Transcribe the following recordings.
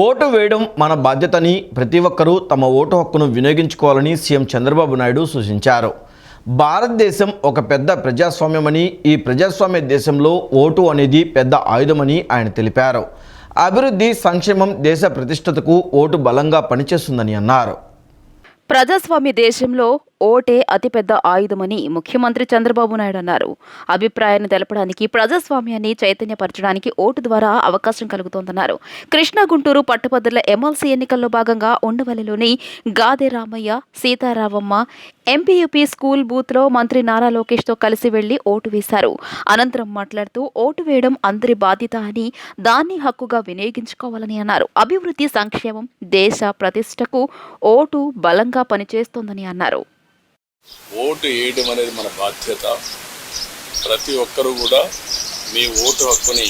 Vote వేయడం మన బాధ్యతని ప్రతి ఒక్కరూ తమ ఓటు హక్కును వినియోగించుకోవాలని సీఎం చంద్రబాబు నాయుడు సూచించారు. భారతదేశం ఒక పెద్ద ప్రజాస్వామ్యమని, ఈ ప్రజాస్వామ్య దేశంలో ఓటు అనేది పెద్ద ఆయుధమని ఆయన తెలిపారు. అభివృద్ధి, సంక్షేమం, దేశ ప్రతిష్టతకు ఓటు బలంగా పనిచేస్తుందని అన్నారు. ప్రజాస్వామ్య దేశంలో ఓటే అతిపెద్ద ఆయుధమని ముఖ్యమంత్రి చంద్రబాబు నాయుడు అన్నారు. అభిప్రాయాన్ని తెలపడానికి, ప్రజాస్వామ్యాన్ని చైతన్యపరచడానికి ఓటు ద్వారా అవకాశం కలుగుతోందన్నారు. కృష్ణా గుంటూరు పట్టభద్రుల ఎమ్మెల్సీ ఎన్నికల్లో భాగంగా ఉండవల్లిలోని గాదె రామయ్య, సీతారామమ్మ ఎంపీయూపీ స్కూల్ బూత్లో మంత్రి నారా లోకేష్తో కలిసి వెళ్లి ఓటు వేశారు. అనంతరం మాట్లాడుతూ ఓటు వేయడం అందరి బాధ్యత అని, దాన్ని హక్కుగా వినియోగించుకోవాలని అన్నారు. అభివృద్ధి, సంక్షేమం, దేశ ప్రతిష్టకు ఓటు బలంగా పనిచేస్తోందని అన్నారు. ఓటు వేయడం అనేది మన బాధ్యత. ప్రతి ఒక్కరూ కూడా మీ ఓటు హక్కుని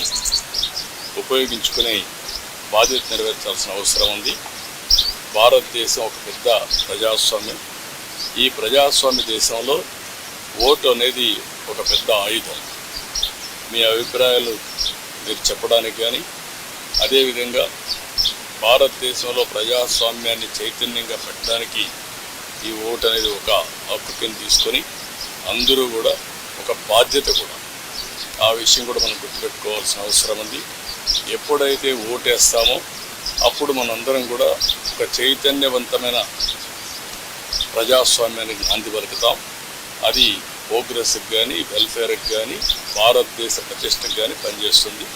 ఉపయోగించుకునే బాధ్యత నెరవేర్చాల్సిన అవసరం ఉంది. భారతదేశం ఒక పెద్ద ప్రజాస్వామ్యం. ఈ ప్రజాస్వామ్య దేశంలో ఓటు అనేది ఒక పెద్ద ఆయుధం. మీ అభిప్రాయాలు మీరు చెప్పడానికి కానీ, అదేవిధంగా భారతదేశంలో ప్రజాస్వామ్యాన్ని చైతన్యంగా పెట్టడానికి ఈ ఓటు అనేది ఒక హక్కు కింద తీసుకొని అందరూ కూడా ఒక బాధ్యత కూడా, ఆ విషయం కూడా మనం గుర్తుపెట్టుకోవాల్సిన అవసరం ఉంది. ఎప్పుడైతే ఓటేస్తామో అప్పుడు మనందరం కూడా ఒక చైతన్యవంతమైన ప్రజాస్వామ్యానికి నాంది పలుకుతాం. అది ప్రోగ్రెస్కి కానీ, వెల్ఫేర్కి కానీ, భారతదేశ ప్రతిష్టకు కానీ పనిచేస్తుంది.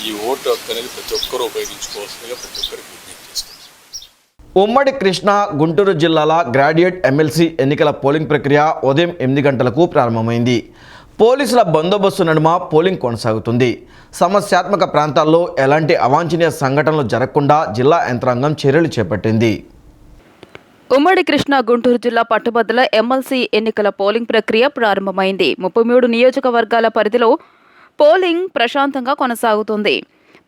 ఈ ఓటు హక్కు అనేది ప్రతి ఒక్కరూ ఉపయోగించుకోవాల్సిందిగా ప్రతి ఒక్కరికి విజ్ఞప్తి చేస్తుంది. ఉమ్మడి కృష్ణా, గుంటూరు జిల్లాల గ్రాడ్యుయేట్ ఎమ్మెల్సీ ఎన్నికల పోలింగ్ ప్రక్రియ ఉదయం 8 గంటలకు ప్రారంభమైంది. పోలీసుల బందోబస్తు నడుమ పోలింగ్ కొనసాగుతుంది. సమస్యాత్మక ప్రాంతాల్లో ఎలాంటి అవాంఛనీయ సంఘటనలు జరగకుండా జిల్లా యంత్రాంగం చర్యలు చేపట్టింది. ఉమ్మడి కృష్ణా, గుంటూరు జిల్లా పట్టభద్రుల ఎమ్మెల్సీ ఎన్నికల పోలింగ్ ప్రక్రియ ప్రారంభమైంది. 33 నియోజకవర్గాల పరిధిలో పోలింగ్ ప్రశాంతంగా కొనసాగుతుంది.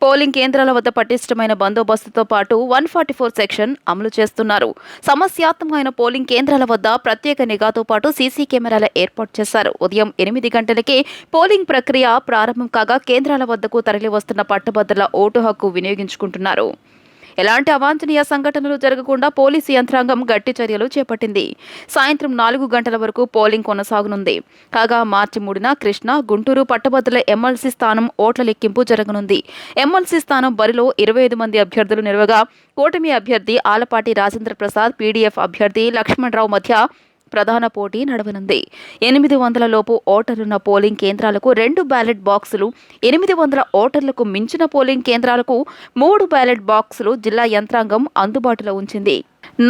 పోలింగ్ కేంద్రాల వద్ద పటిష్టమైన బందోబస్తుతో పాటు 144 సెక్షన్ అమలు చేస్తున్నారు. సమస్యాత్మకమైన పోలింగ్ కేంద్రాల వద్ద ప్రత్యేక నిఘాతో పాటు సీసీ కెమెరాల ఏర్పాటు చేశారు. ఉదయం 8 గంటలకే పోలింగ్ ప్రక్రియ ప్రారంభం కాగా కేంద్రాల వద్దకు తరలివస్తున్న పట్టభద్రుల ఓటు హక్కు వినియోగించుకుంటున్నారు. ఎలాంటి అవాంఛనీయ సంఘటనలు జరగకుండా పోలీసు యంత్రాంగం గట్టి చర్యలు చేపట్టింది. సాయంత్రం 4 గంటల వరకు పోలింగ్ కొనసాగనుంది. కాగా మార్చి 3న కృష్ణా, గుంటూరు పట్టభద్రుల ఎమ్మెల్సీ స్థానం ఓట్ల లెక్కింపు జరగనుంది. ఎమ్మెల్సీ స్థానం బరిలో 25 మంది అభ్యర్థులు నిలవగా కూటమి అభ్యర్థి ఆలపాటి రాజేంద్ర ప్రసాద్, పీడీఎఫ్ అభ్యర్థి లక్ష్మణరావు మధ్య ప్రధాన పోటీ నడవనుంది. 800 లోపు ఓటర్లున్న పోలింగ్ కేంద్రాలకు 2 బ్యాలెట్ బాక్సులు, 800 ఓటర్లకు మించిన పోలింగ్ కేంద్రాలకు 3 బ్యాలెట్ బాక్సులు జిల్లా యంత్రాంగం అందుబాటులో ఉంచింది.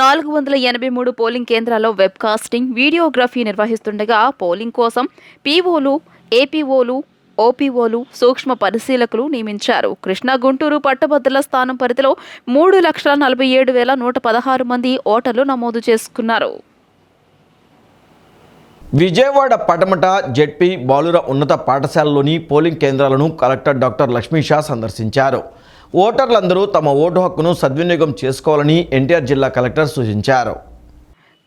483 పోలింగ్ కేంద్రాల్లో వెబ్ కాస్టింగ్, వీడియోగ్రఫీ నిర్వహిస్తుండగా పోలింగ్ కోసం పీఓలు, ఏపీఓలు, ఓపీఓలు, సూక్ష్మ పరిశీలకులు నియమించారు. కృష్ణా, గుంటూరు పట్టభద్రుల స్థానం పరిధిలో 3,47,116 మంది ఓటర్లు నమోదు చేసుకున్నారు. విజయవాడ పటమట జెడ్పీ బాలుర ఉన్నత పాఠశాలలోని పోలింగ్ కేంద్రాలను కలెక్టర్ డాక్టర్ లక్ష్మీషా సందర్శించారు. ఓటర్లందరూ తమ ఓటు హక్కును సద్వినియోగం చేసుకోవాలని ఎన్టీఆర్ జిల్లా కలెక్టర్ సూచించారు.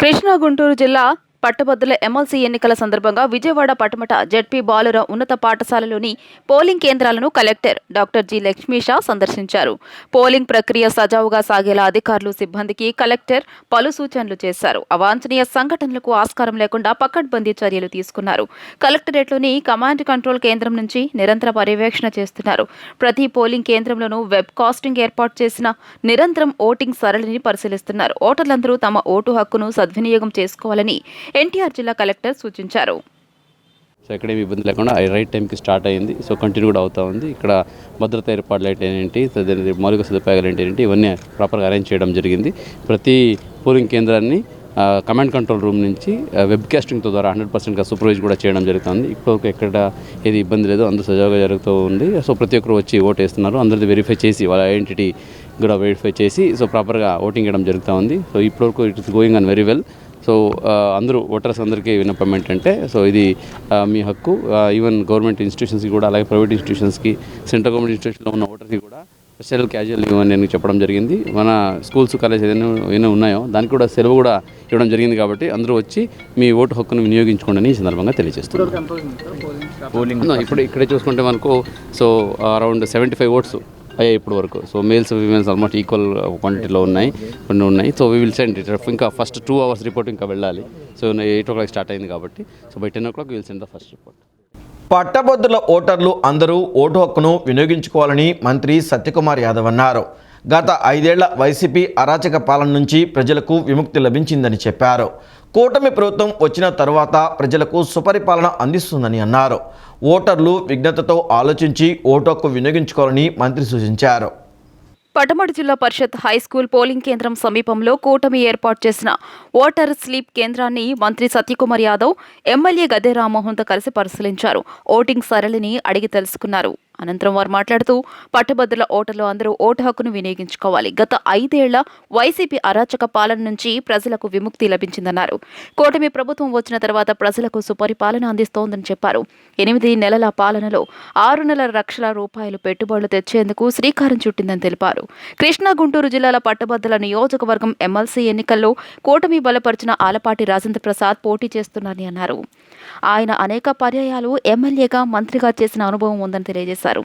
కృష్ణా, గుంటూరు జిల్లా పట్టభద్రుల ఎమ్మెల్సీ ఎన్నికల సందర్భంగా విజయవాడ పటమట జెడ్పీ బాలుర ఉన్నత పాఠశాలలోని పోలింగ్ కేంద్రాలను కలెక్టర్ డాక్టర్ జి లక్ష్మీషా సందర్శించారు. పోలింగ్ ప్రక్రియ సజావుగా సాగేలా అధికారులు, సిబ్బందికి కలెక్టర్ పలు సూచనలు చేశారు. అవాంఛనీయ సంఘటనలకు ఆస్కారం లేకుండా పకడ్బందీ చర్యలు తీసుకున్నారు. కలెక్టరేట్లోని కమాండ్ కంట్రోల్ కేంద్రం నుంచి నిరంతర పర్యవేక్షణ చేస్తున్నారు. ప్రతి పోలింగ్ కేంద్రంలోనూ వెబ్ కాస్టింగ్ ఏర్పాటు చేసిన నిరంతరం ఓటింగ్ సరళిని పరిశీలిస్తున్నారు. ఓటర్లందరూ తమ ఓటు హక్కును సద్వినియోగం చేసుకోవాలని ఎన్టీఆర్ జిల్లా కలెక్టర్ సూచించారు. సో ఎక్కడేమి ఇబ్బంది లేకుండా రైట్ టైంకి స్టార్ట్ అయ్యింది. సో కంటిన్యూ కూడా అవుతూ ఉంది. ఇక్కడ భద్రతా ఏర్పాట్లు ఏంటి, మౌలిక సదుపాయాలు ఏంటి, ఇవన్నీ ప్రాపర్గా అరేంజ్ చేయడం జరిగింది. ప్రతి పోలింగ్ కేంద్రాన్ని కమాండ్ కంట్రోల్ రూమ్ నుంచి వెబ్ కాస్టింగ్తో ద్వారా 100%గా సూపర్వైజ్ కూడా చేయడం జరుగుతుంది. ఇప్పుడు ఎక్కడ ఏది ఇబ్బంది లేదు, అందరూ సజావుగా జరుగుతూ ఉంది. సో ప్రతి ఒక్కరు వచ్చి ఓటు వేస్తున్నారు. అందరిది వెరిఫై చేసి, వాళ్ళ ఐడెంటిటీ కూడా వెరిఫై చేసి సో ప్రాపర్గా ఓటింగ్ వేయడం జరుగుతూ ఉంది. సో ఇప్పటివరకు it is going on very well. So అందరూ ఓటర్స్ అందరికీ విన్నపం ఏంటంటే, సో ఇది మీ హక్కు. ఈవెన్ గవర్నమెంట్ ఇన్స్టిట్యూషన్స్కి కూడా, అలాగే ప్రైవేట్ ఇన్స్టిట్యూషన్స్కి, సెంట్రల్ గవర్నమెంట్ ఇన్స్టిట్యూషన్లో ఉన్న ఓటర్కి కూడా స్పెషల్ క్యాజువల్ లీవ్ అని నేను చెప్పడం జరిగింది. మన స్కూల్స్, కాలేజ్ ఏదైనా ఉన్నాయో దానికి కూడా సెలవు కూడా ఇవ్వడం జరిగింది. కాబట్టి అందరూ వచ్చి మీ ఓటు హక్కును వినియోగించుకోండి ఈ సందర్భంగా తెలియజేస్తున్నాను. పోలింగ్ ఇప్పుడు ఇక్కడే చూసుకుంటే మనకు సో అరౌండ్ 75 ఓట్స్ అయ్యాయి ఇప్పటి వరకు. So males females almost equal క్వాంటిటీలో ఉన్నాయి, కొన్ని ఉన్నాయి. So we will send it. ఇంకా ఫస్ట్ 2 hours రిపోర్ట్ ఇంకా వెళ్ళాలి. సో 8 o'clock స్టార్ట్ అయింది కాబట్టి so by 10 o'clock will send the first report. పట్టభద్రుల ఓటర్లు అందరూ ఓటు హక్కును వినియోగించుకోవాలని మంత్రి సత్యకుమార్ యాదవ్ అన్నారు. గత 5 ఏళ్ల వైసీపీ అరాచక పాలన నుంచి ప్రజలకు విముక్తి లభించిందని చెప్పారు. కూటమి ప్రభుత్వం వచ్చిన తరువాత ప్రజలకు సుపరిపాలన అందిస్తుందని అన్నారు. ఓటర్లు విజ్ఞతతో ఆలోచించి ఓటు హక్కు వినియోగించుకోవాలని మంత్రి సూచించారు. పటమటి జిల్లా పరిషత్ హైస్కూల్ పోలింగ్ కేంద్రం సమీపంలో కూటమి ఏర్పాటు చేసిన ఓటర్ స్లీప్ కేంద్రాన్ని మంత్రి సత్యకుమార్ యాదవ్ ఎమ్మెల్యే గద్దె రామ్మోహన్తో కలిసి పరిశీలించారు. ఓటింగ్ సరళిని అడిగి తెలుసుకున్నారు. అనంతరం వారు మాట్లాడుతూ పట్టభద్రుల ఓటర్లు అందరూ ఓటు హక్కును వినియోగించుకోవాలి. గత 5 ఏళ్ల వైసీపీ అరాచక పాలన నుంచి ప్రజలకు విముక్తి లభించిందన్నారు. కూటమి ప్రభుత్వం వచ్చిన తర్వాత ప్రజలకు సుపరిపాలన అందిస్తోందని చెప్పారు. 8 నెలల పాలనలో 6 లక్షల రూపాయలు పెట్టుబడులు తెచ్చేందుకు శ్రీకారం చుట్టిందని తెలిపారు. కృష్ణా గుంటూరు జిల్లాల పట్టభద్రుల నియోజకవర్గం ఎమ్మెల్సీ ఎన్నికల్లో కూటమి బలపరిచిన ఆలపాటి రాజేంద్ర ప్రసాద్ పోటీ చేస్తున్నారని అన్నారు. ఆయన అనేక పర్యాయాలు ఎమ్మెల్యేగా, మంత్రిగా చేసిన అనుభవం ఉందని తెలియజేశారు.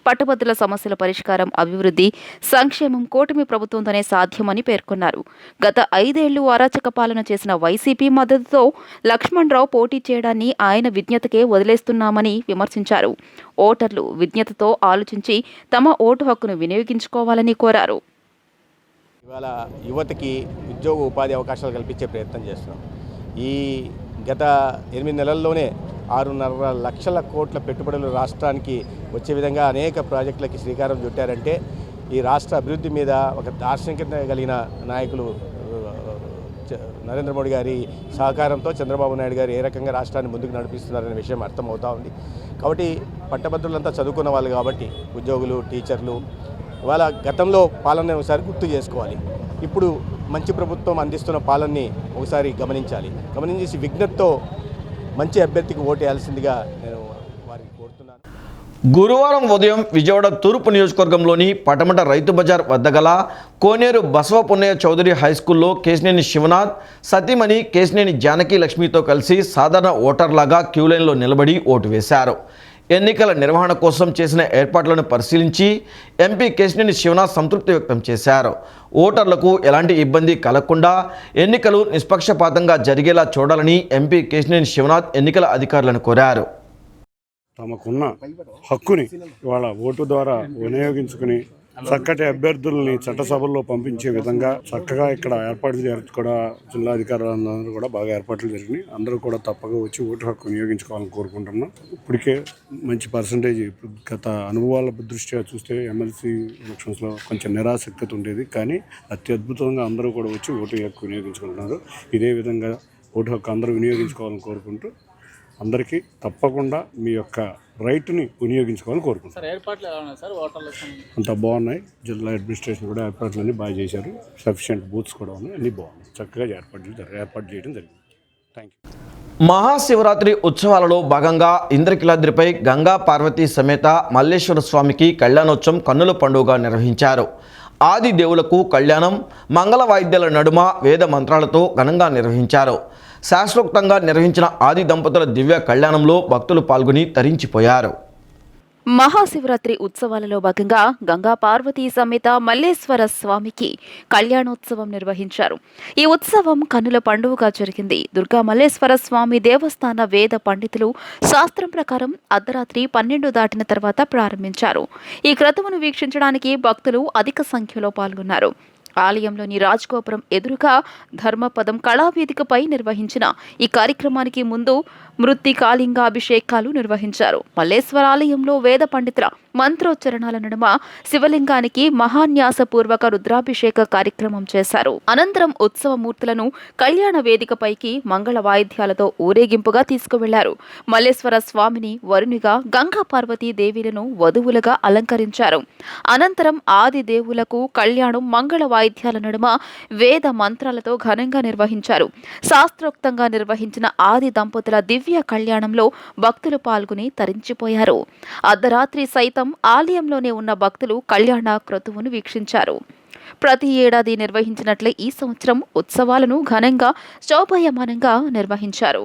పట్టభద్రుల సమస్యల పరిష్కారం, అభివృద్ధి, సంక్షేమం కూటమి ప్రభుత్వంతోనే సాధ్యమని పేర్కొన్నారు. గత 5 ఏళ్లు అరాచక పాలన చేసిన వైసీపీ మద్దతుతో లక్ష్మణరావు పోటీ చేయడాన్ని ఆయన విజ్ఞతకే వదిలేస్తున్నామని విమర్శించారు. ఓటర్లు విజ్ఞతతో ఆలోచించి తమ ఓటు హక్కును వినియోగించుకోవాలని కోరారు. ఇవాళ యువతకి ఉద్యోగ ఉపాధి అవకాశాలు కల్పించే ప్రయత్నం చేస్తున్నాం. ఈ గత 8 నెలల్లోనే 6.5 లక్షల కోట్ల పెట్టుబడులు రాష్ట్రానికి వచ్చే విధంగా అనేక ప్రాజెక్టులకి శ్రీకారం చుట్టారంటే ఈ రాష్ట్ర అభివృద్ధి మీద ఒక దార్శనికత కలిగిన నాయకులు నరేంద్ర మోడీ గారి సహకారంతో చంద్రబాబు నాయుడు గారు ఏ రకంగా రాష్ట్రాన్ని ముందుకు నడిపిస్తున్నారనే విషయం అర్థమవుతూ ఉంది. కాబట్టి పట్టభద్రులంతా చదువుకున్న వాళ్ళు కాబట్టి ఉద్యోగులు, టీచర్లు ఇవాళ గతంలో పాలన ఒకసారి గుర్తు చేసుకోవాలి. ఇప్పుడు మంచి ప్రభుత్వం అందిస్తున్న పాలనని ఒకసారి గమనించేసి విజ్ఞతతో మంచి అభ్యర్థికి ఓటు వేయాల్సిందిగా నేను వారికి కోరుతున్నాను. గురువారం ఉదయం విజయవాడ తూర్పు నియోజకవర్గంలోని పటమట రైతు బజార్ వద్ద గల కోనేరు బసవపున్నయ్య చౌదరి హైస్కూల్లో కేశినేని శివనాథ్, సతీమణి కేశినేని జానకి లక్ష్మితో కలిసి సాధారణ ఓటర్లాగా క్యూలైన్లో నిలబడి ఓటు వేశారు. ఎన్నికల నిర్వహణ కోసం చేసిన ఏర్పాట్లను పరిశీలించి ఎంపీ కేశినేని శివనాథ్ సంతృప్తి వ్యక్తం చేశారు. ఓటర్లకు ఎలాంటి ఇబ్బంది కలగకుండా ఎన్నికలు నిష్పక్షపాతంగా జరిగేలా చూడాలని ఎంపీ కేశినేని శివనాథ్ ఎన్నికల అధికారులను కోరారు. తమకున్న హక్కుని ఇవాళ ఓటు ద్వారా వినియోగించుకుని చక్కటి అభ్యర్థుల్ని చట్టసభల్లో పంపించే విధంగా చక్కగా ఇక్కడ ఏర్పాట్లు కూడా జిల్లా అధికారులందరూ కూడా బాగా ఏర్పాట్లు జరిగినాయి. అందరూ కూడా తప్పగా వచ్చి ఓటు హక్కు వినియోగించుకోవాలని కోరుకుంటున్నాం. ఇప్పటికే మంచి పర్సంటేజ్, గత అనుభవాల దృష్ట్యా చూస్తే ఎమ్మెల్సీ ఎలక్షన్స్లో కొంచెం నిరాసక్తి ఉండేది, కానీ అత్యద్భుతంగా అందరూ కూడా వచ్చి ఓటు హక్కు వినియోగించుకుంటున్నారు. ఇదే విధంగా ఓటు హక్కు అందరూ వినియోగించుకోవాలని కోరుకుంటూ అందరికీ తప్పకుండా మీ యొక్క రైట్ని వినియోగించుకోవాలని కోరుకుంటున్నాను. అంతా బాగున్నాయి. జిల్లా అడ్మినిస్ట్రేషన్ కూడా ఏర్పాట్లన్నీ బాగా చేశారు. సఫిషియెంట్ బూత్స్ కూడా ఉన్నాయి. అన్నీ బాగున్నాయి. చక్కగా ఏర్పాటు చేయడం జరిగింది. Thank you. మహాశివరాత్రి ఉత్సవాలలో భాగంగా ఇంద్రకీలాద్రిపై గంగా పార్వతీ సమేత మల్లేశ్వర స్వామికి కళ్యాణోత్సవం కన్నుల పండుగగా నిర్వహించారు. ఆది దేవులకు కళ్యాణం మంగళ వాయిద్యాల నడుమ వేద మంత్రాలతో ఘనంగా నిర్వహించారు. శాస్త్రోక్తంగా నిర్వహించిన ఆది దంపతుల దివ్య కళ్యాణంలో భక్తులు పాల్గొని తరించిపోయారు. మహాశివరాత్రి ఉత్సవాలలో భాగంగా గంగా పార్వతీ సమేత మల్లేశ్వర స్వామికి కళ్యాణోత్సవం నిర్వహించారు. ఈ ఉత్సవం కన్నుల పండుగగా జరిగింది. దుర్గా మల్లేశ్వర స్వామి దేవస్థాన వేద పండితులు శాస్త్రం ప్రకారం అర్ధరాత్రి 12 దాటిన తర్వాత ప్రారంభించారు. ఈ క్రతువును వీక్షించడానికి భక్తులు అధిక సంఖ్యలో పాల్గొన్నారు. ఆలయంలోని రాజగోపురం ఎదురుగా ధర్మపదం కళావేదికపై నిర్వహించిన ఈ కార్యక్రమానికి ముందు మృత్తికాలింగాభిషేకాలు నిర్వహించారు. మల్లేశ్వర ఆలయంలో వేద పండితుల మంత్రోచ్చరణాల నడుమ శివలింగానికి మహాన్యాసపూర్వక రుద్రాభిషేక కార్యక్రమం చేశారు. అనంతరం ఉత్సవ మూర్తులను కళ్యాణ వేదికపైకి మంగళ వాయిద్యాలతో ఊరేగింపుగా తీసుకువెళ్లారు. మల్లేశ్వర స్వామిని వరునిగా, గంగా పార్వతీ దేవీలను వధువులుగా అలంకరించారు. అనంతరం ఆది దేవులకు కళ్యాణం మంగళ వాయిద్యాల నడుమ వేద మంత్రాలతో ఘనంగా నిర్వహించారు. శాస్త్రోక్తంగా నిర్వహించిన ఆది దంపతుల దివ్య కళ్యాణంలో భక్తులు పాల్గొని తరించిపోయారు. అర్ధరాత్రి సైతం ఆలయంలోనే ఉన్న భక్తులు కళ్యాణ క్రతువును వీక్షించారు. ప్రతి ఏడాది నిర్వహించినట్లే ఈ సంవత్సరం ఉత్సవాలను ఘనంగా శోభాయమానంగా నిర్వహించారు.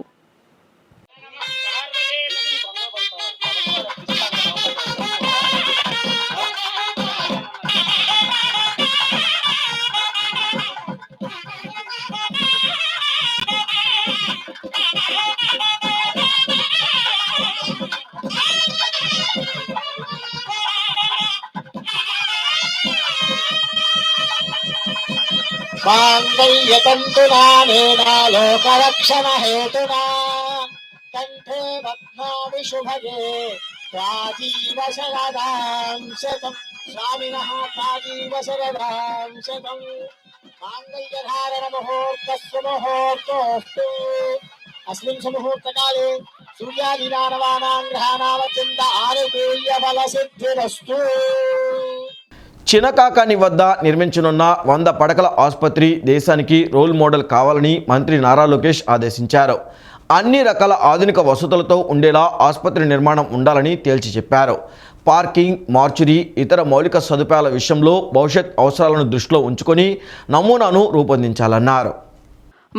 माङ्गल्यतन्तुनानेन लोकरक्षणहेतुना कण्ठे बध्नामि शुभगे त्वाजीव शरदां शतम् स्वामिनः त्वाजीव शरदां शतम् माङ्गल्यधारणमुहूर्तस्य मुहूर्तोऽस्तु अस्मिन् सुमुहूर्तकाले सूर्यादिदानवानां ग्रहाणामत्यन्त आनुकूल्यबलसिद्धिरस्तु। చినకాకాని వద్ద నిర్మించనున్న 100 పడకల ఆసుపత్రి దేశానికి రోల్ మోడల్ కావాలని మంత్రి నారా లోకేష్ ఆదేశించారు. అన్ని రకాల ఆధునిక వసతులతో ఉండేలా ఆసుపత్రి నిర్మాణం ఉండాలని తేల్చి చెప్పారు. పార్కింగ్, మార్చురీ, ఇతర మౌలిక సదుపాయాల విషయంలో భవిష్యత్ అవసరాలను దృష్టిలో ఉంచుకొని నమూనాను రూపొందించాలన్నారు.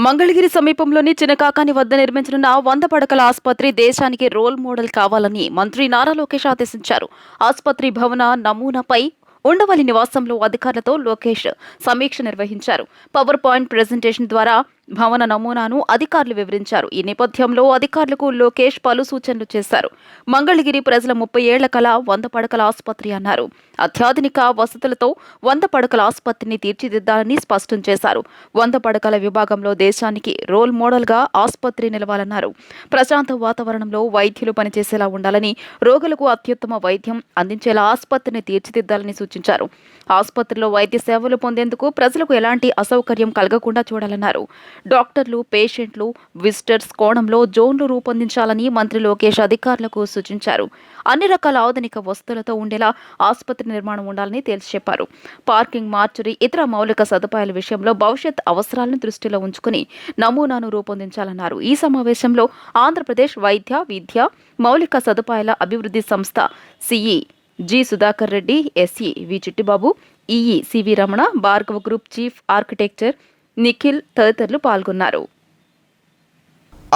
మంగళగిరి సమీపంలోని చినకాకాని వద్ద నిర్మించనున్న 100 పడకల ఆసుపత్రి దేశానికి రోల్ మోడల్ కావాలని మంత్రి నారా లోకేష్ ఆదేశించారు. ఆసుపత్రి భవన నమూనాపై ఉండవల్లి నివాసంలో అధికారులతో లోకేష్ సమీక్ష నిర్వహించారు. పవర్ పాయింట్ ప్రెజెంటేషన్ ద్వారా భవన నమూనాను అధికారులు వివరించారు. ఈ నేపథ్యంలో అధికారులకు లోకేష్ పలు సూచనలు చేశారు. మంగళగిరి ప్రజల 30 ఏళ్ల కల 100 పడకల ఆసుపత్రి అన్నారు. అత్యాధునిక వసతులతో 100 పడకల ఆసుపత్రిని తీర్చిదిద్దాలని స్పష్టం చేశారు. 100 పడకల విభాగంలో దేశానికి రోల్ మోడల్గా ఆసుపత్రి నిలవాలన్నారు. ప్రశాంత వాతావరణంలో వైద్యులు పనిచేసేలా ఉండాలని, రోగులకు అత్యుత్తమ వైద్యం అందించేలా ఆసుపత్రిని తీర్చిదిద్దాలని సూచించారు. ఆసుపత్రిలో వైద్య సేవలు పొందేందుకు ప్రజలకు ఎలాంటి అసౌకర్యం కలగకుండా చూడాలన్నారు. డాక్టర్లు, పేషెంట్లు, విజిటర్స్ కోణంలో జోన్లు రూపొందించాలని మంత్రి లోకేష్ అధికారులకు సూచించారు. అన్ని రకాల ఆధునిక వసతులతో ఉండేలా ఆసుపత్రి నిర్మాణం ఉండాలని తేల్చి చెప్పారు. పార్కింగ్, మార్చురీ, ఇతర మౌలిక సదుపాయాల విషయంలో భవిష్యత్ అవసరాలను దృష్టిలో ఉంచుకుని నమూనాను రూపొందించాలన్నారు. ఈ సమావేశంలో ఆంధ్రప్రదేశ్ వైద్య, విద్య, మౌలిక సదుపాయాల అభివృద్ధి సంస్థ CE G Sudhakar Reddy, SE V Chittibabu, EE CV Ramana, Bhargava group chief architecture Nikhil తదితరులు పాల్గొన్నారు.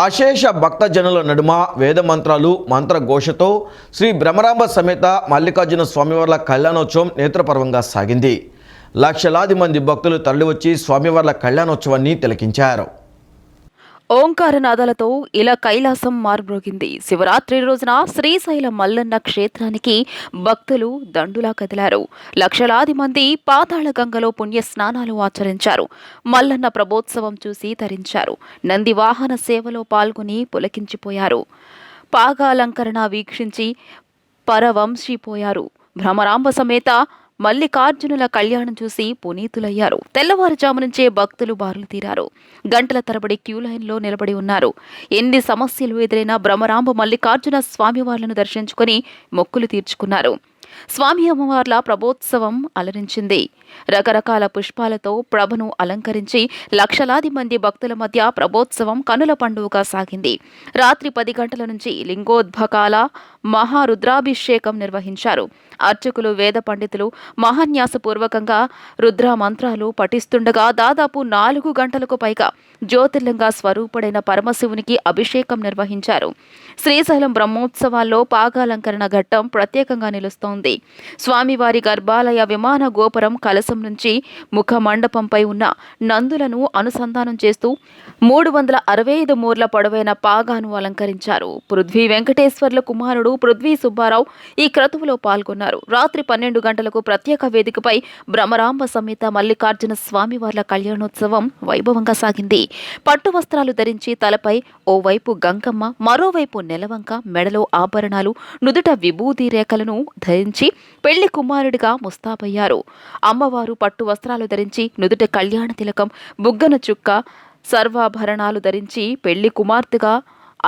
అశేష భక్తజనుల నడుమ వేద మంత్రాలు, మంత్రఘోషతో శ్రీ బ్రహ్మరాంబ సమేత మల్లికార్జున స్వామివార్ల కళ్యాణోత్సవం నేత్రపర్వంగా సాగింది. లక్షలాది మంది భక్తులు తరలివచ్చి స్వామివార్ల కళ్యాణోత్సవాన్ని తిలకించారు. ఓంకారనాదాలతో ఇలా కైలాసం మారుమ్రోగింది. శివరాత్రి రోజున శ్రీశైల మల్లన్న క్షేత్రానికి భక్తులు దండులా కదిలారు. లక్షలాది మంది పాతాళ గంగలో పుణ్య స్నానాలు ఆచరించారు. మల్లన్న ప్రభోత్సవం చూసి తరించారు. నంది వాహన సేవలో పాల్గొని పులకించిపోయారు. పాగాలంకరణ వీక్షించి పరవంశిపోయారు. భ్రమరాంబ సమేత మల్లికార్జునుల కళ్యాణం చూసి పునీతులయ్యారు. తెల్లవారుజాము నుంచే భక్తులు బారులు తీరారు. గంటల తరబడి క్యూలైన్లో నిలబడి ఉన్నారు. ఎన్ని సమస్యలు ఎదురైనా బ్రహ్మరాంబ మల్లికార్జున స్వామివార్లను దర్శించుకుని మొక్కులు తీర్చుకున్నారు. స్వామి అమ్మవార్ల ప్రభోత్సవం అలరించింది. రకరకాల పుష్పాలతో ప్రభను అలంకరించి లక్షలాది మంది భక్తుల మధ్య ప్రభోత్సవం కనుల పండుగగా సాగింది. రాత్రి 10 గంటల నుంచి లింగోద్భకాల మహారుద్రాభిషేకం నిర్వహించారు. అర్చకులు, వేద పండితులు మహాన్యాసపూర్వకంగా రుద్ర మంత్రాలు పఠిస్తుండగా దాదాపు 4 గంటలకు పైగా జ్యోతిర్లింగ స్వరూపుడైన పరమశివునికి అభిషేకం నిర్వహించారు. శ్రీశైలం బ్రహ్మోత్సవాల్లో పాగాలంకరణ ఘట్టం ప్రత్యేకంగా నిలుస్తోంది. స్వామివారి గర్భాలయ విమాన గోపురం కలశం నుంచి ముఖ మండపంపై ఉన్న నందులను అనుసంధానం చేస్తూ 365 మూర్ల పొడవైన పాగాను అలంకరించారు. పృథ్వీ వెంకటేశ్వర్ల కుమారుడు పృథ్వీ సుబ్బారావు ఈ క్రతువులో పాల్గొన్నారు. రాత్రి 12 గంటలకు ప్రత్యేక వేదికపై బ్రహ్మరాంబ సమేత మల్లికార్జున స్వామివార్ల కళ్యాణోత్సవం వైభవంగా సాగింది. పట్టు వస్త్రాలు ధరించి తలపై ఓవైపు గంగమ్మ, మరోవైపు నెలవంక, మెడలో ఆభరణాలు, నుదుట విభూతి రేఖలను ధరించి పెళ్లి కుమారుడిగా ముస్తాబయ్యారు. అమ్మవారు పట్టు వస్త్రాలు ధరించి నుదుట కళ్యాణ తిలకం, బుగ్గన చుక్క, సర్వాభరణాలు ధరించి పెళ్లి కుమార్తెగా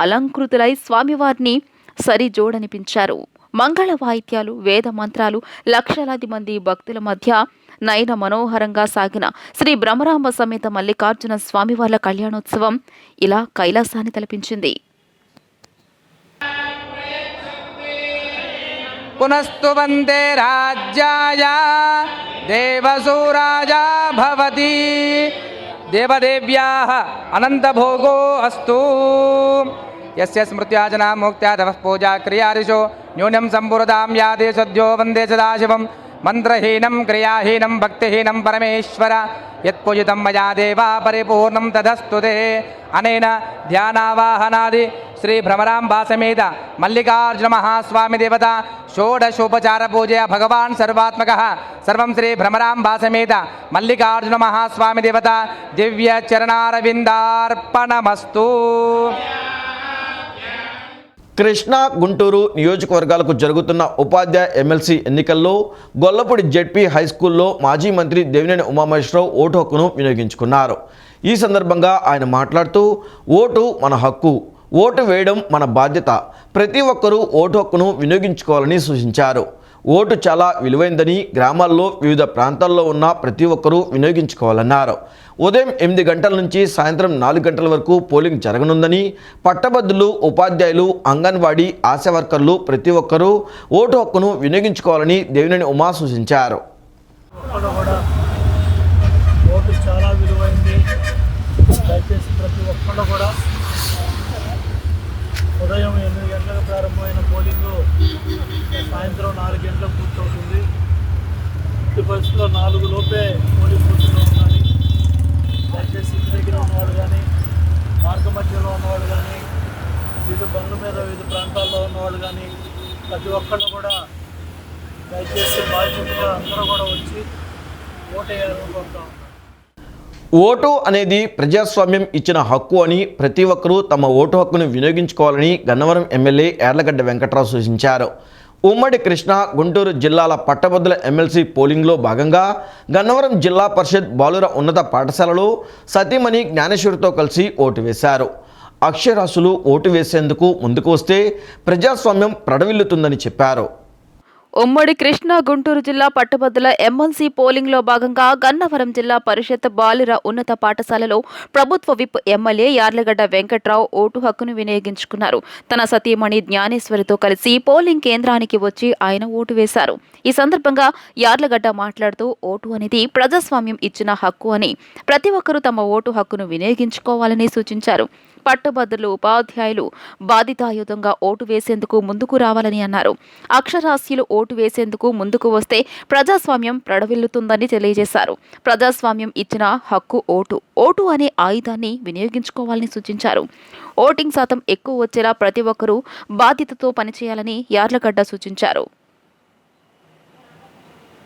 అలంకృతులై స్వామివారిని సరిజోడనిపించారు. మంగళ వాయిద్యాలు, వేద మంత్రాలు, లక్షలాది మంది భక్తుల మధ్య నయన మనోహరంగా సాగిన శ్రీ బ్రహ్మరాంబ సమేత మల్లికార్జున స్వామివార్ల కళ్యాణోత్సవం ఇలా కైలాసాన్ని తలపించింది. పునస్తు వందే రాజ్యాయ దేవసూరాజా భవతి దేవదేవ్యాః అనంతభోగో అస్తు యస్య స్మృత్యాజనా ముక్త్యా తపః పూజా క్రియాదిషు న్యూనం సంపురదాం యాదే సద్యో వందే సదాశివం మంత్రహీనం క్రియాహీనం భక్తిహీనం పరమేశ్వర యత్పూజితం మయా దేవా పరిపూర్ణం తదస్తు తే అనేన ధ్యానావాహనాది శ్రీ భ్రమరాంబా సమేత మల్లికార్జున మహాస్వామి దేవత షోడశోపచార పూజయ భగవాన్ సర్వాత్మక సర్వం శ్రీ భ్రమరాంబా సమేత మల్లికార్జున మహాస్వామి దేవత దివ్య చరణారవిందార్పణమస్తు. కృష్ణా గుంటూరు నియోజకవర్గాలకు జరుగుతున్న ఉపాధ్యాయ ఎమ్మెల్సీ ఎన్నికల్లో గొల్లపూడి జెడ్పీ హైస్కూల్లో మాజీ మంత్రి దేవినేని ఉమామహేశ్వరరావు ఓటు హక్కును వినియోగించుకున్నారు. ఈ సందర్భంగా ఆయన మాట్లాడుతూ ఓటు మన హక్కు, ఓటు వేయడం మన బాధ్యత, ప్రతి ఒక్కరూ ఓటు హక్కును వినియోగించుకోవాలని సూచించారు. ఓటు చాలా విలువైందని, గ్రామాల్లో వివిధ ప్రాంతాల్లో ఉన్న ప్రతి ఒక్కరూ వినియోగించుకోవాలన్నారు. ఉదయం 8 గంటల నుంచి సాయంత్రం 4 గంటల వరకు పోలింగ్ జరగనుందని, పట్టభద్రులు, ఉపాధ్యాయులు, అంగన్వాడీ, ఆశా వర్కర్లు ప్రతి ఒక్కరూ ఓటు హక్కును వినియోగించుకోవాలని దేవినేని ఉమా సూచించారు. ఓటు చాలా విలువైంది. దయచేసి ప్రతి ఒక్కళ్ళు కూడా ఉదయం 8 గంటలకు ప్రారంభమైన పోలింగ్ సాయంత్రం 4 గంటలకు పూర్తవుతుంది. ఈ పరిస్థితుల్లో 4 లోపే పోలింగ్ బూత్లో ఉండాలి. దయచేసి ఇంటి దగ్గర ఉన్నవాళ్ళు కానీ, మార్గ మధ్యలో ఉన్నవాళ్ళు కానీ, వివిధ బండ్ల మీద వివిధ ప్రాంతాల్లో ఉన్నవాళ్ళు కానీ ప్రతి ఒక్కళ్ళు కూడా దయచేసి బాధ్యతగా అందరూ కూడా వచ్చి ఓటేయాలని కోరుతాం. ఓటు అనేది ప్రజాస్వామ్యం ఇచ్చిన హక్కు అని, ప్రతి ఒక్కరూ తమ ఓటు హక్కును వినియోగించుకోవాలని గన్నవరం ఎమ్మెల్యే యార్లగడ్డ వెంకట్రావు సూచించారు. ఉమ్మడి కృష్ణా గుంటూరు జిల్లాల పట్టభద్రుల ఎమ్మెల్సీ పోలింగ్లో భాగంగా గన్నవరం జిల్లా పరిషత్ బాలుర ఉన్నత పాఠశాలలో సతీమణి జ్ఞానేశ్వరితో కలిసి ఓటు వేశారు. అక్షరాస్యులు ఓటు వేసేందుకు ముందుకు వస్తే ప్రజాస్వామ్యం ప్రడవిల్లుతుందని చెప్పారు. ఉమ్మడి కృష్ణా గుంటూరు జిల్లా పట్టభద్రుల ఎమ్మెల్సీ పోలింగ్లో భాగంగా గన్నవరం జిల్లా పరిషత్ బాలుర ఉన్నత పాఠశాలలో ప్రభుత్వ whip MLA Yarlagadda Venkatrao vote హక్కును వినియోగించుకున్నారు. తన సతీమణి జ్ఞానేశ్వరితో కలిసి పోలింగ్ కేంద్రానికి వచ్చి ఆయన ఓటు వేశారు. ఈ సందర్భంగా యార్లగడ్డ మాట్లాడుతూ ఓటు అనేది ప్రజాస్వామ్యం ఇచ్చిన హక్కు అని, ప్రతి ఒక్కరూ తమ ఓటు హక్కును వినియోగించుకోవాలని సూచించారు. పట్టభద్రులు, ఉపాధ్యాయులు బాధితాయుతంగా ఓటు వేసేందుకు ముందుకు రావాలని అన్నారు. అక్షరాస్యులు ఓటు వేసేందుకు ముందుకు వస్తే ప్రజాస్వామ్యం ప్రడవిల్లుతుందని తెలియజేశారు. ప్రజాస్వామ్యం ఇచ్చిన హక్కు ఓటు, ఓటు అనే ఆయుధాన్ని వినియోగించుకోవాలని సూచించారు. ఓటింగ్ శాతం ఎక్కువ వచ్చేలా ప్రతి ఒక్కరూ బాధ్యతతో పనిచేయాలని యార్లగడ్డ సూచించారు.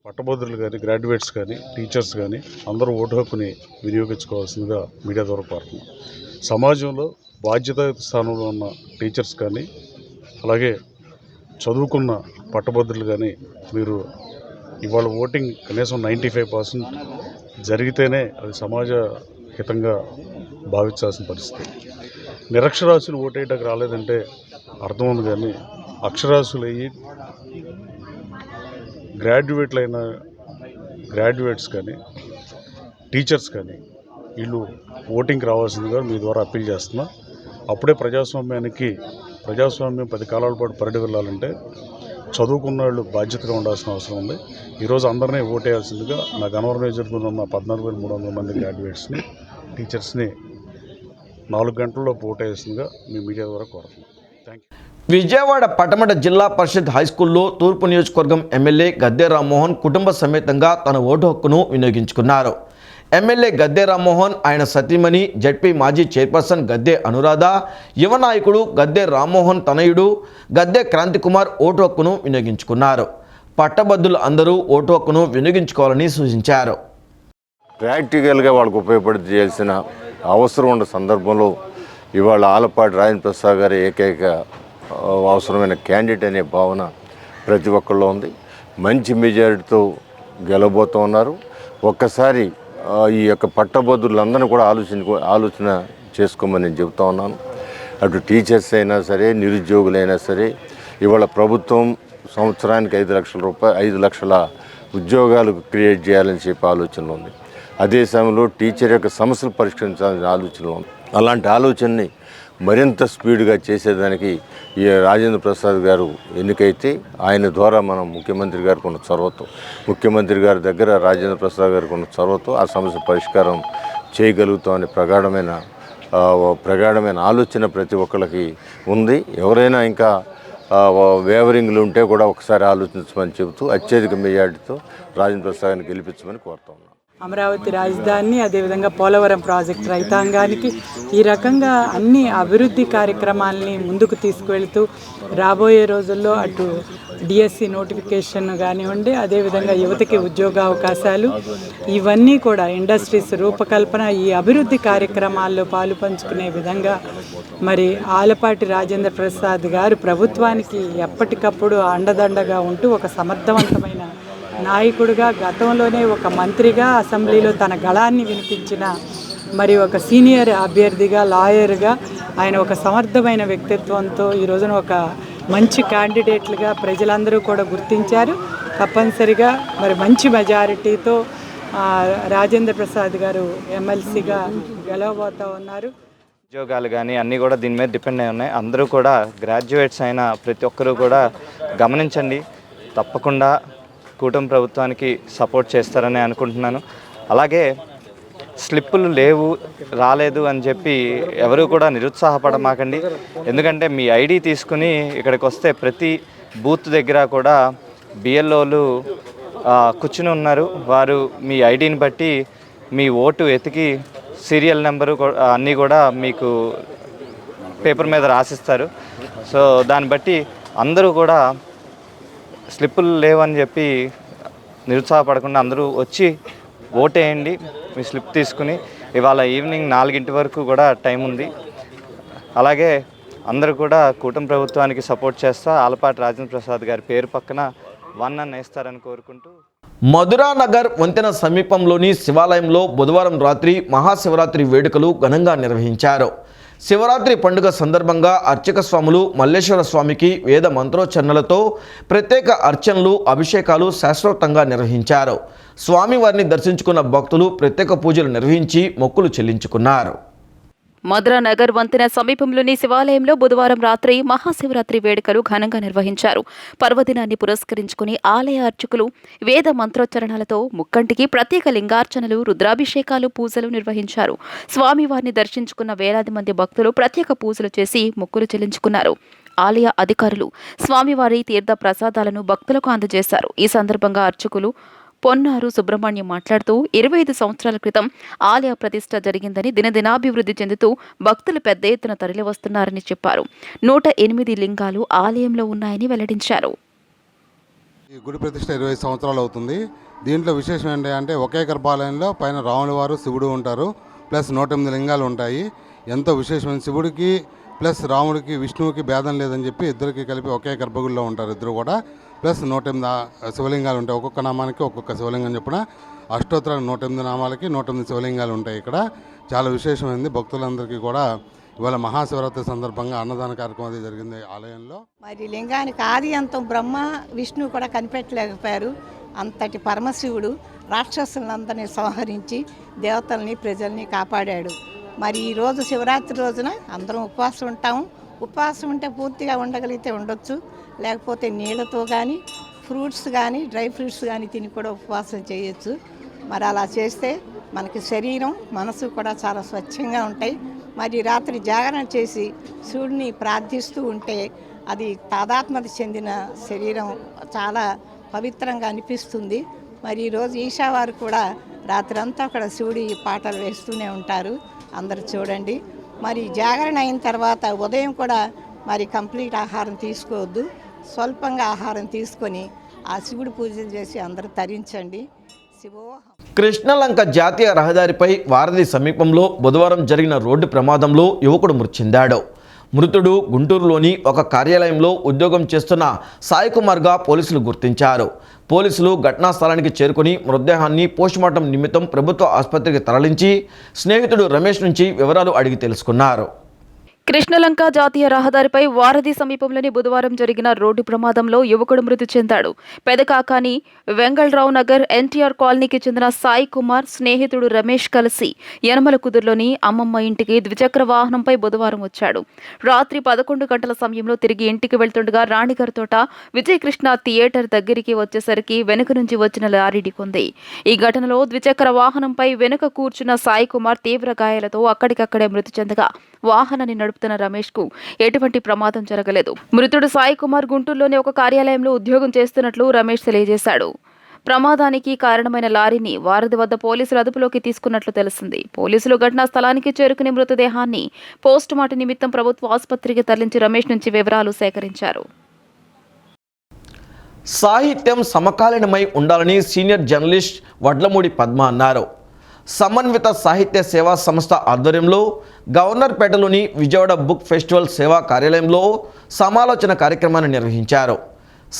పట్టభద్రులు కానీ, గ్రాడ్యుయేట్స్ కానీ, టీచర్స్ కానీ అందరూ ఓటు హక్కుని వినియోగించుకోవాల్సిందిగా మీడియా ద్వారా కోరుతున్నాం. సమాజంలో బాధ్యతాయుత స్థానంలో ఉన్న టీచర్స్ కానీ, అలాగే చదువుకున్న పట్టభద్రులు కానీ మీరు ఇవాళ ఓటింగ్ కనీసం 95% జరిగితేనే అది సమాజ హితంగా భావించాల్సిన పరిస్థితి. నిరక్షరాస్యులు ఓటేయడానికి రాలేదంటే అర్థం ఉంది, కానీ అక్షరాస్యులు అయ్యి గ్రాడ్యుయేట్స్ కానీ, టీచర్స్ కానీ వీళ్ళు ఓటింగ్కి రావాల్సిందిగా మీ ద్వారా అప్పీల్ చేస్తున్నా. అప్పుడే ప్రజాస్వామ్యం 10 కాలాల పాటు పరిడి వెళ్ళాలంటే చదువుకున్న వాళ్ళు బాధ్యతగా ఉండాల్సిన అవసరం ఉంది. ఈరోజు అందరినీ ఓటేయాల్సిందిగా నా గన్నవరం నియోజకవర్గంలో ఉన్న 14,300 మంది గ్రాడ్యుయేట్స్ని, టీచర్స్ని 4 గంటల్లో ఓటేయాల్సిందిగా మీ మీడియా ద్వారా కోరుతున్నాను. Thank you. విజయవాడ పటమట జిల్లా పరిషత్ హైస్కూల్లో తూర్పు నియోజకవర్గం ఎమ్మెల్యే గద్దె రామ్మోహన్ కుటుంబ సమేతంగా తన ఓటు హక్కును వినియోగించుకున్నారు. ఎమ్మెల్యే గద్దె రామ్మోహన్, ఆయన సతీమణి జెడ్పీ మాజీ చైర్పర్సన్ గద్దె అనురాధ, యువ నాయకుడు గద్దె రామ్మోహన్ తనయుడు గద్దె క్రాంతికుమార్ ఓటు హక్కును వినియోగించుకున్నారు. పట్టభద్రులు అందరూ ఓటు హక్కును వినియోగించుకోవాలని సూచించారు. ప్రాక్టికల్గా వాళ్ళకు ఉపయోగపడి చేయాల్సిన అవసరం ఉన్న సందర్భంలో ఇవాళ ఆలపాటి రాజేంద్ర ప్రసాద్ గారి ఏకైక అవసరమైన క్యాండిడేట్ అనే భావన ప్రతి ఒక్కళ్ళు ఉంది. మంచి మెజారిటీతో గెలవబోతూ ఉన్నారు. ఒక్కసారి ఈ యొక్క పట్టభద్రులందరినీ కూడా ఆలోచన చేసుకోమని నేను చెబుతా ఉన్నాను. అటు టీచర్స్ అయినా సరే, నిరుద్యోగులైనా సరే, ఇవాళ ప్రభుత్వం సంవత్సరానికి 5 లక్షల ఉద్యోగాలు క్రియేట్ చేయాలని చెప్పి ఆలోచనలో ఉంది. అదే సమయంలో టీచర్ యొక్క సమస్యలు పరిష్కరించాలని ఆలోచనలో ఉంది. అలాంటి ఆలోచనని మరింత స్పీడ్గా చేసేదానికి ఈ రాజేంద్ర ప్రసాద్ గారు ఎన్నికైతే ఆయన ద్వారా మనం ముఖ్యమంత్రి గారికి ఉన్న చొరవతో, ముఖ్యమంత్రి గారి దగ్గర రాజేంద్ర ప్రసాద్ గారికి ఉన్న చొరవతో ఆ సమస్య పరిష్కారం చేయగలుగుతామని ప్రగాఢమైన ఆలోచన ప్రతి ఒక్కరికి ఉంది. ఎవరైనా ఇంకా వేవరింగ్లు ఉంటే కూడా ఒకసారి ఆలోచించమని చెబుతూ అత్యధిక మెజార్టీతో రాజేంద్ర ప్రసాద్ గారిని గెలిపించమని కోరుతా ఉన్నాను. అమరావతి రాజధాని, అదేవిధంగా పోలవరం ప్రాజెక్టు రైతాంగానికి ఈ రకంగా అన్ని అభివృద్ధి కార్యక్రమాలని ముందుకు తీసుకువెళ్తూ రాబోయే రోజుల్లో అటు డిఎస్సి నోటిఫికేషన్ కానివ్వండి, అదేవిధంగా యువతకి ఉద్యోగ అవకాశాలు, ఇవన్నీ కూడా ఇండస్ట్రీస్ రూపకల్పన, ఈ అభివృద్ధి కార్యక్రమాల్లో పాలు పంచుకునే విధంగా మరి ఆలపాటి రాజేంద్ర ప్రసాద్ గారు ప్రభుత్వానికి ఎప్పటికప్పుడు అండదండగా ఉంటూ ఒక సమర్థవంతమైన నాయకుడిగా, గతంలోనే ఒక మంత్రిగా అసెంబ్లీలో తన గళాన్ని వినిపించిన మరి ఒక సీనియర్ అభ్యర్థిగా, లాయర్గా ఆయన ఒక సమర్థమైన వ్యక్తిత్వంతో ఈ రోజున ఒక మంచి క్యాండిడేట్లుగా ప్రజలందరూ కూడా గుర్తించారు. తప్పనిసరిగా మరి మంచి మెజారిటీతో రాజేంద్ర ప్రసాద్ గారు ఎమ్మెల్సీగా గెలవబోతూ ఉన్నారు. ఉద్యోగాలు కానీ అన్నీ కూడా దీని మీద డిపెండ్ అయి ఉన్నాయి. అందరూ కూడా గ్రాడ్యుయేట్స్ అయిన ప్రతి ఒక్కరూ కూడా గమనించండి, తప్పకుండా కూటమి ప్రభుత్వానికి సపోర్ట్ చేస్తారని అనుకుంటున్నాను. అలాగే స్లిప్పులు రాలేదు అని చెప్పి ఎవరు కూడా నిరుత్సాహపడమాకండి. ఎందుకంటే మీ ఐడి తీసుకుని ఇక్కడికి వస్తే ప్రతి బూత్ దగ్గర కూడా బిఎల్ఓలు కూర్చుని ఉన్నారు. వారు మీ ఐడిని బట్టి మీ ఓటు ఎతికి సీరియల్ నెంబరు అన్నీ కూడా మీకు పేపర్ మీద రాసిస్తారు. సో దాన్ని బట్టి అందరూ కూడా స్లిప్పులు లేవని చెప్పి నిరుత్సాహపడకుండా అందరూ వచ్చి ఓటేయండి. మీ స్లిప్ తీసుకుని ఇవాళ ఈవినింగ్ 4 వరకు కూడా టైం ఉంది. అలాగే అందరూ కూడా కూటమి ప్రభుత్వానికి సపోర్ట్ చేస్తా ఆలపాటి రాజేంద్ర ప్రసాద్ గారి పేరు పక్కన 1 అని వేస్తారని కోరుకుంటూ. మధురానగర్ వంతెన సమీపంలోని శివాలయంలో బుధవారం రాత్రి మహాశివరాత్రి వేడుకలు ఘనంగా నిర్వహించారు. శివరాత్రి పండుగ సందర్భంగా అర్చక స్వాములు మల్లేశ్వర స్వామికి వేద మంత్రోచ్చరణలతో ప్రత్యేక అర్చనలు, అభిషేకాలు శాస్త్రోక్తంగా నిర్వహించారు. స్వామివారిని దర్శించుకున్న భక్తులు ప్రత్యేక పూజలు నిర్వహించి మొక్కులు చెల్లించుకున్నారు. మధురానగర్ వంతెన సమీపంలోని శివాలయంలో బుధవారం రాత్రి మహాశివరాత్రి వేడుకలు ఘనంగా నిర్వహించారు. పర్వదినాన్ని పురస్కరించుకుని ఆలయ అర్చకులు వేద మంత్రోచ్చరణలతో ముక్కంటికి ప్రత్యేక లింగార్చనలు, రుద్రాభిషేకాలు, పూజలు నిర్వహించారు. స్వామివారిని దర్శించుకున్న వేలాది మంది భక్తులు ప్రత్యేక పూజలు చేసి మొక్కులు చెల్లించుకున్నారు. ఆలయ అధికారులు స్వామివారి తీర్థ ప్రసాదాలను భక్తులకు అందజేశారు. ఈ సందర్భంగా అర్చకులు పొన్నారు సుబ్రహ్మణ్యం మాట్లాడుతూ 25 సంవత్సరాల క్రితం ఆలయ ప్రతిష్ఠ జరిగిందని, దినదినాభివృద్ధి చెందుతూ భక్తులు పెద్ద ఎత్తున తరలివస్తున్నారని చెప్పారు. 108 లింగాలు ఆలయంలో ఉన్నాయని వెల్లడించారు. ఈ గుడి ప్రతిష్ఠ 25 సంవత్సరాలు అవుతుంది. దీంట్లో విశేషం ఏంటంటే ఒకే గర్భాలయంలో పైన రాముల వారు, శివుడు ఉంటారు. ప్లస్ 108 లింగాలు ఉంటాయి. ఎంతో విశేషమైన శివుడికి ప్లస్ రాముడికి, విష్ణువుకి భేదం లేదని చెప్పి ఇద్దరికి కలిపి ఒకే గర్భగుడిలో ఉంటారు ఇద్దరు కూడా. ప్లస్ 108 శివలింగాలు ఉంటాయి. ఒక్కొక్క నామానికి ఒక్కొక్క శివలింగం చొప్పున అష్టోత్తరానికి 108 నామాలకి 108 శివలింగాలు ఉంటాయి. ఇక్కడ చాలా విశేషమైంది. భక్తులందరికీ కూడా ఇవాళ మహాశివరాత్రి సందర్భంగా అన్నదాన కార్యక్రమం అది జరిగింది ఆలయంలో. మరి లింగానికి ఆది అంతం బ్రహ్మ విష్ణువు కూడా కనిపెట్టలేకపోయారు. అంతటి పరమశివుడు రాక్షసులందరినీ సంహరించి దేవతల్ని, ప్రజల్ని కాపాడాడు. మరి ఈరోజు శివరాత్రి రోజున అందరం ఉపవాసం ఉంటాము. ఉపవాసం ఉంటే పూర్తిగా ఉండగలిగితే ఉండొచ్చు, లేకపోతే నీళ్ళతో కానీ, ఫ్రూట్స్ కానీ, డ్రై ఫ్రూట్స్ కానీ తిని కూడా ఉపవాసం చేయొచ్చు. మరి అలా చేస్తే మనకి శరీరం, మనసు కూడా చాలా స్వచ్ఛంగా ఉంటాయి. మరి రాత్రి జాగరణ చేసి శివుడిని ప్రార్థిస్తూ ఉంటే అది తాదాత్మ్యత చెందిన శరీరం చాలా పవిత్రంగా అనిపిస్తుంది. మరి ఈరోజు ఈషావారు కూడా రాత్రి అంతా అక్కడ శివుడి పాటలు వేస్తూనే ఉంటారు. అందరు చూడండి. మరి జాగరణ అయిన తర్వాత ఉదయం కూడా మరి కంప్లీట్ ఆహారం తీసుకోవద్దు, స్వల్పంగా ఆహారం తీసుకొని ఆ శివుడి పూజలు చేసి అందరూ తరించండి. శివోహం. కృష్ణలంక జాతీయ రహదారిపై వారధి సమీపంలో బుధవారం జరిగిన రోడ్డు ప్రమాదంలో యువకుడు మృతి చెందాడు. మృతుడు గుంటూరులోని ఒక కార్యాలయంలో ఉద్యోగం చేస్తున్న సాయి కుమార్గా పోలీసులు గుర్తించారు. పోలీసులు ఘటనా స్థలానికి చేరుకుని మృతదేహాన్ని పోస్టుమార్టం నిమిత్తం ప్రభుత్వ ఆసుపత్రికి తరలించి స్నేహితుడు రమేష్ నుంచి వివరాలు అడిగి తెలుసుకున్నారు. కృష్ణలంక జాతీయ రహదారిపై వారధి సమీపంలోని బుధవారం జరిగిన రోడ్డు ప్రమాదంలో యువకుడు మృతి చెందాడు. పెదకాకాని వెంగళరావు నగర్ ఎన్టీఆర్ కాలనీకి చెందిన సాయి కుమార్ స్నేహితుడు రమేష్ కలిసి యనమల కుదురులోని అమ్మమ్మ ఇంటికి ద్విచక్ర వాహనంపై బుధవారం వచ్చాడు. రాత్రి 11 గంటల సమయంలో తిరిగి ఇంటికి వెళ్తుండగా రాణిగారి తోట విజయకృష్ణ థియేటర్ దగ్గరికి వచ్చేసరికి వెనుక నుంచి వచ్చిన లారీ ఢీకొంది. ఈ ఘటనలో ద్విచక్ర వాహనంపై వెనుక కూర్చున్న సాయి కుమార్ తీవ్ర గాయాలతో అక్కడికక్కడే మృతి చెందగా వాహనాన్ని నడుపుతున్న రమేష్ కు ఎటువంటి ప్రమాదం జరగలేదు. మృతుడు సాయి కుమార్ గుంటూరులోని ఒక కార్యాలయంలో ఉద్యోగం చేస్తున్నట్లు రమేష్ తెలియజేశాడు. ప్రమాదానికి కారణమైన లారీని వారధి వద్ద పోలీసులు అదుపులోకి తీసుకున్నట్లు తెలిసింది. పోలీసులు ఘటనా స్థలానికి చేరుకుని మృతదేహాన్ని పోస్టుమార్టం నిమిత్తం ప్రభుత్వ ఆసుపత్రికి తరలించి రమేష్ నుంచి వివరాలు సేకరించారు. సాహిత్యం సమకాలీనమై ఉండాలని సీనియర్ జర్నలిస్ట్ వడ్లమూడి పద్మ అన్నారు. సమన్విత సాహిత్య సేవా సంస్థ ఆధ్వర్యంలో గవర్నర్పేటలోని విజయవాడ బుక్ ఫెస్టివల్ సేవా కార్యాలయంలో సమాలోచన కార్యక్రమాన్ని నిర్వహించారు.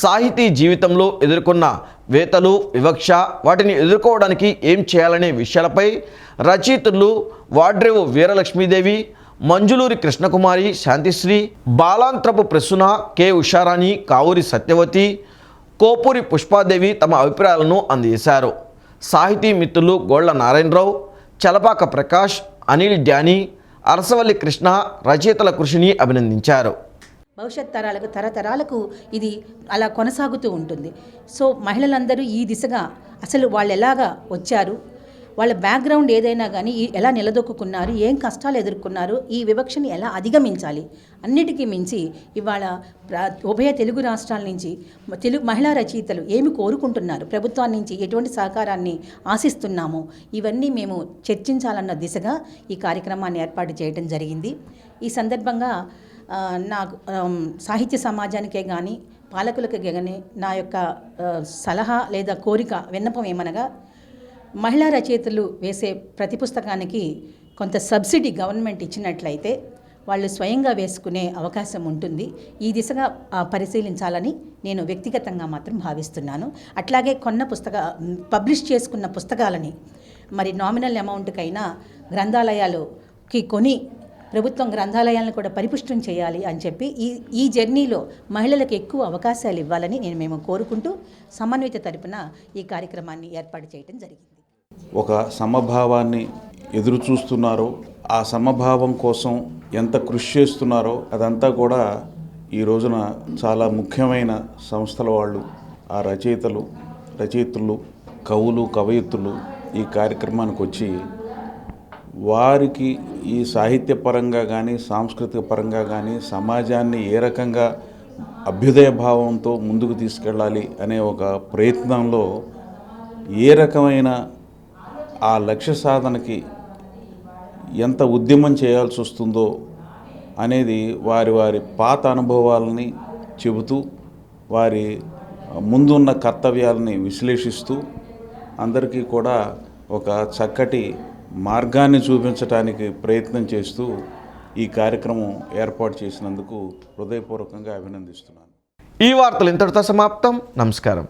సాహితీ జీవితంలో ఎదుర్కొన్న వేతలు, వివక్ష, వాటిని ఎదుర్కోవడానికి ఏం చేయాలనే విషయాలపై రచయితలు వాడ్రేవు వీరలక్ష్మీదేవి, మంజులూరి కృష్ణకుమారి, శాంతిశ్రీ, బాలాంత్రపు ప్రసూన, కె ఉషారాణి, కావూరి సత్యవతి, కోపూరి పుష్పాదేవి తమ అభిప్రాయాలను అందజేశారు. సాహితీ మిత్రులు గోళ్ల నారాయణరావు, చలపాక ప్రకాష్, అనిల్ డ్యానీ, అరసవల్లి కృష్ణ రచయితల కృషిని అభినందించారు. భవిష్యత్ తరాలకు తరతరాలకు ఇది అలా కొనసాగుతూ ఉంటుంది. సో మహిళలందరూ ఈ దిశగా అసలు వాళ్ళు ఎలాగా వచ్చారు, వాళ్ళ బ్యాక్గ్రౌండ్ ఏదైనా కానీ ఎలా నిలదొక్కున్నారు, ఏం కష్టాలు ఎదుర్కొన్నారు, ఈ వివక్షని ఎలా అధిగమించాలి, అన్నిటికీ మించి ఇవాళ ఉభయ తెలుగు రాష్ట్రాల నుంచి తెలుగు మహిళా రచయితలు ఏమి కోరుకుంటున్నారు, ప్రభుత్వం నుంచి ఎటువంటి సహకారాన్ని ఆశిస్తున్నామో ఇవన్నీ మేము చర్చించాలన్న దిశగా ఈ కార్యక్రమాన్ని ఏర్పాటు చేయడం జరిగింది. ఈ సందర్భంగా నాకు సాహిత్య సమాజానికే కానీ పాలకులకే కానీ నా యొక్క సలహా లేదా కోరిక విన్నపం ఏమనగా, మహిళా రచయితలు వేసే ప్రతి పుస్తకానికి కొంత సబ్సిడీ గవర్నమెంట్ ఇచ్చినట్లయితే వాళ్ళు స్వయంగా వేసుకునే అవకాశం ఉంటుంది. ఈ దిశగా పరిశీలించాలని నేను వ్యక్తిగతంగా మాత్రం భావిస్తున్నాను. అట్లాగే పబ్లిష్ చేసుకున్న పుస్తకాలని మరి నామినల్ అమౌంట్కైనా గ్రంథాలయాలకి కొని ప్రభుత్వం గ్రంథాలయాలను కూడా పరిపుష్టం చేయాలి అని చెప్పి ఈ జర్నీలో మహిళలకు ఎక్కువ అవకాశాలు ఇవ్వాలని మేము కోరుకుంటూ సమన్విత తరపున ఈ కార్యక్రమాన్ని ఏర్పాటు చేయడం జరిగింది. ఒక సమభావాన్ని ఎదురు చూస్తున్నారో, ఆ సమభావం కోసం ఎంత కృషి చేస్తున్నారో అదంతా కూడా ఈ రోజున చాలా ముఖ్యమైన సంస్థల వాళ్ళు, ఆ రచయితలు, కవులు, కవయిత్రులు ఈ కార్యక్రమానికి వచ్చి వారికి ఈ సాహిత్యపరంగా కానీ సాంస్కృతిక పరంగా కానీ సమాజాన్ని ఏ రకంగా అభ్యుదయ భావంతో ముందుకు తీసుకెళ్ళాలి అనే ఒక ప్రయత్నంలో ఏ రకమైన ఆ లక్ష్య సాధనకి ఎంత ఉద్యమం చేయాల్సి వస్తుందో అనేది వారి పాత అనుభవాలని చెబుతూ వారి ముందున్న కర్తవ్యాలని విశ్లేషిస్తూ అందరికీ కూడా ఒక చక్కటి మార్గాన్ని చూపించడానికి ప్రయత్నం చేస్తూ ఈ కార్యక్రమం ఏర్పాటు చేసినందుకు హృదయపూర్వకంగా అభినందిస్తున్నాను. ఈ వార్తలు ఇంతటితో సమాప్తం. నమస్కారం.